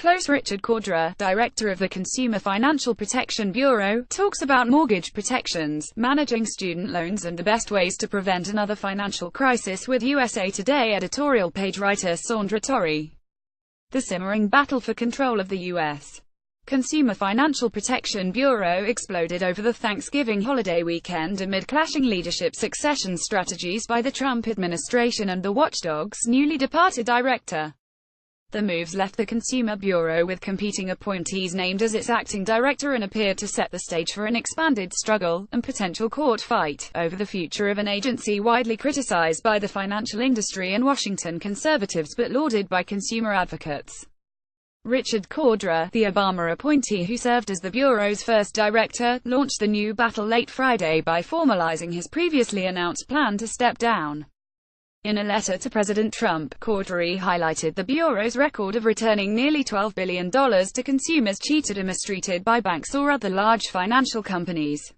close. Richard Cordra, director of the Consumer Financial Protection Bureau, talks about mortgage protections, managing student loans and the best ways to prevent another financial crisis with USA Today editorial page writer Sandra Torrey. The simmering battle for control of the U.S. Consumer Financial Protection Bureau exploded over the Thanksgiving holiday weekend amid clashing leadership succession strategies by the Trump administration and the watchdog's newly departed director. The moves left the Consumer Bureau with competing appointees named as its acting director and appeared to set the stage for an expanded struggle and potential court fight over the future of an agency widely criticized by the financial industry and Washington conservatives but lauded by consumer advocates. Richard Cordra, the Obama appointee who served as the Bureau's first director, launched the new battle late Friday by formalizing his previously announced plan to step down. In a letter to President Trump, Cordra highlighted the Bureau's record of returning nearly $12 billion to consumers cheated or mistreated by banks or other large financial companies.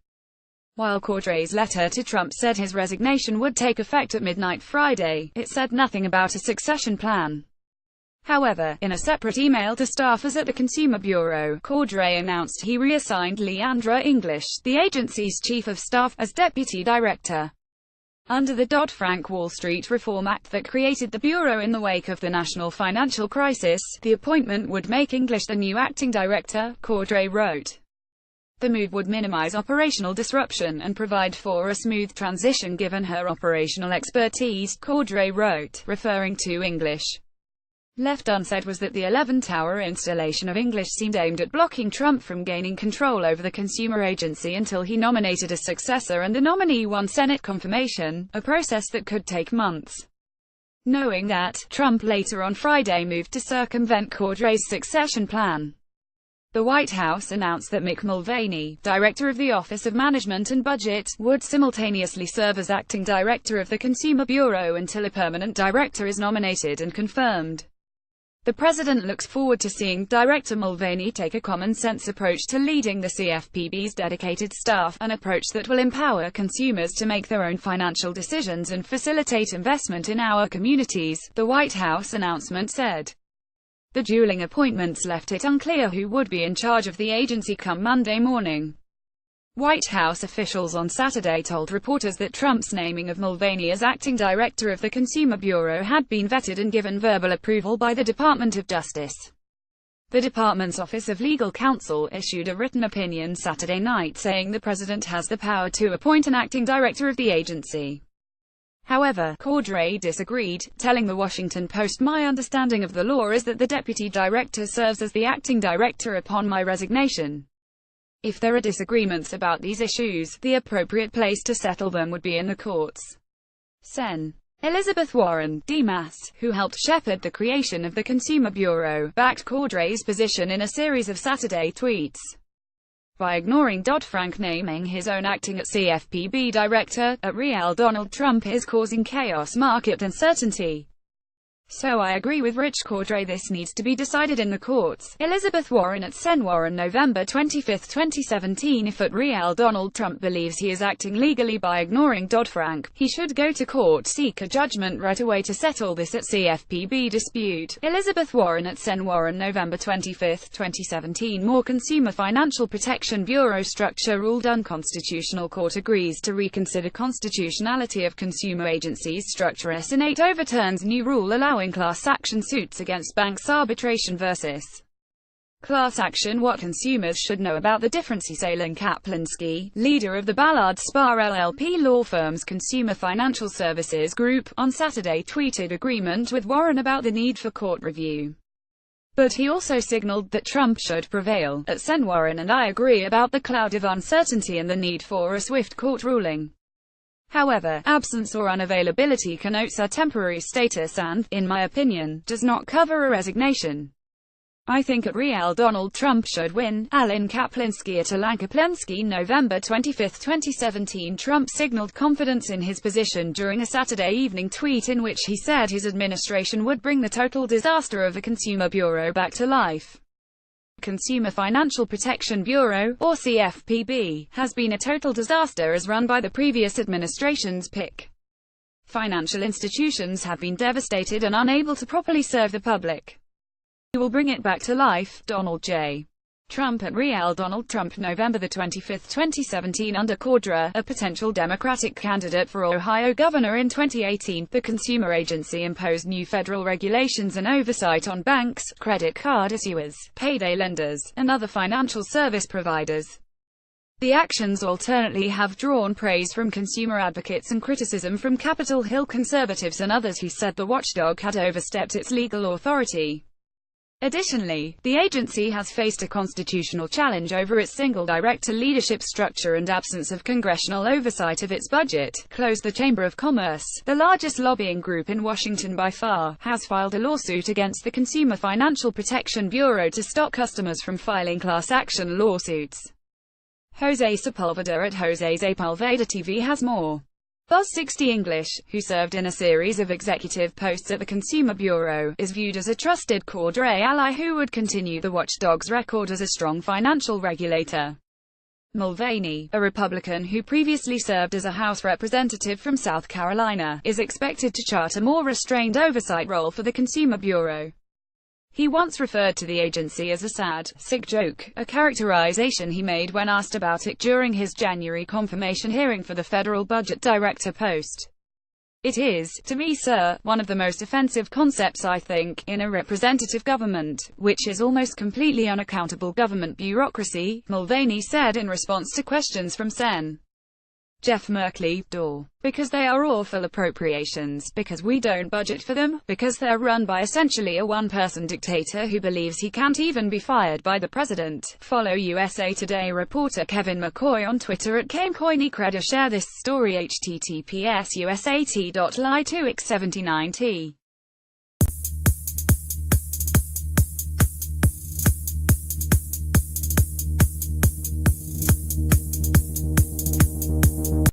While Cordra's letter to Trump said his resignation would take effect at midnight Friday, it said nothing about a succession plan. However, in a separate email to staffers at the Consumer Bureau, Cordra announced he reassigned Leandra English, the agency's chief of staff, as deputy director. Under the Dodd-Frank Wall Street Reform Act that created the Bureau in the wake of the national financial crisis, the appointment would make English the new acting director, Cordra wrote. The move would minimize operational disruption and provide for a smooth transition given her operational expertise, Cordra wrote, referring to English. Left unsaid was that the 11-tower installation of English seemed aimed at blocking Trump from gaining control over the consumer agency until he nominated a successor and the nominee won Senate confirmation, a process that could take months. Knowing that, Trump later on Friday moved to circumvent Cordra's succession plan. The White House announced that Mick Mulvaney, director of the Office of Management and Budget, would simultaneously serve as acting director of the Consumer Bureau until a permanent director is nominated and confirmed. The president looks forward to seeing Director Mulvaney take a common-sense approach to leading the CFPB's dedicated staff, an approach that will empower consumers to make their own financial decisions and facilitate investment in our communities, the White House announcement said. The dueling appointments left it unclear who would be in charge of the agency come Monday morning. White House officials on Saturday told reporters that Trump's naming of Mulvaney as acting director of the Consumer Bureau had been vetted and given verbal approval by the Department of Justice. The department's Office of Legal Counsel issued a written opinion Saturday night saying the president has the power to appoint an acting director of the agency. However, Cordra disagreed, telling the Washington Post, "My understanding of the law is that the deputy director serves as the acting director upon my resignation. If there are disagreements about these issues, the appropriate place to settle them would be in the courts." Sen. Elizabeth Warren, D-Mass, who helped shepherd the creation of the Consumer Bureau, backed Cordra's position in a series of Saturday tweets. By ignoring Dodd-Frank naming his own acting CFPB director, at Real Donald Trump is causing chaos, market uncertainty. So I agree with Rich Cordra, this needs to be decided in the courts. Elizabeth Warren at Sen. Warren, November 25, 2017. If at Real Donald Trump believes he is acting legally by ignoring Dodd-Frank, he should go to court, seek a judgment right away to settle this at CFPB dispute. Elizabeth Warren at Sen. Warren, November 25, 2017. More Consumer Financial Protection Bureau structure ruled unconstitutional. Court agrees to reconsider constitutionality of consumer agencies structure. Senate overturns new rule allowing class action suits against banks. Arbitration versus class action. What consumers should know about the difference. Ellen Kaplinsky, leader of the Ballard Spahr LLP law firm's Consumer Financial Services Group, on Saturday tweeted agreement with Warren about the need for court review. But he also signaled that Trump should prevail. At Sen. Warren and I agree about the cloud of uncertainty and the need for a swift court ruling. However, absence or unavailability connotes a temporary status and, in my opinion, does not cover a resignation. I think at Real Donald Trump should win. Alan Kaplinsky at Alan Kaplinsky, November 25, 2017. Trump signaled confidence in his position during a Saturday evening tweet in which he said his administration would bring the total disaster of the Consumer Bureau back to life. Consumer Financial Protection Bureau, or CFPB, has been a total disaster as run by the previous administration's pick. Financial institutions have been devastated and unable to properly serve the public. will bring it back to life. Donald J. Trump at Real. Donald Trump, November 25, 2017. Under Cordra, a potential Democratic candidate for Ohio governor in 2018, the consumer agency imposed new federal regulations and oversight on banks, credit card issuers, payday lenders, and other financial service providers. The actions alternately have drawn praise from consumer advocates and criticism from Capitol Hill conservatives and others who said the watchdog had overstepped its legal authority. Additionally, the agency has faced a constitutional challenge over its single director leadership structure and absence of congressional oversight of its budget. The Chamber of Commerce, the largest lobbying group in Washington by far, has filed a lawsuit against the Consumer Financial Protection Bureau to stop customers from filing class action lawsuits. Jose Sepulveda at Jose Sepulveda TV has more. Buzz 60 English, who served in a series of executive posts at the Consumer Bureau, is viewed as a trusted Cordray ally who would continue the watchdog's record as a strong financial regulator. Mulvaney, a Republican who previously served as a House representative from South Carolina, is expected to chart a more restrained oversight role for the Consumer Bureau. He once referred to the agency as a sad, sick joke, a characterization he made when asked about it during his January confirmation hearing for the federal budget director post. "It is, to me, sir, one of the most offensive concepts I think, in a representative government, which is almost completely unaccountable government bureaucracy," Mulvaney said in response to questions from Sen. Jeff Merkley, DOR. "Because they are awful appropriations, because we don't budget for them, because they're run by essentially a one-person dictator who believes he can't even be fired by the president." Follow USA Today reporter Kevin McCoy on Twitter at KameCoineyCred or share this story https://usat.ly2x79t.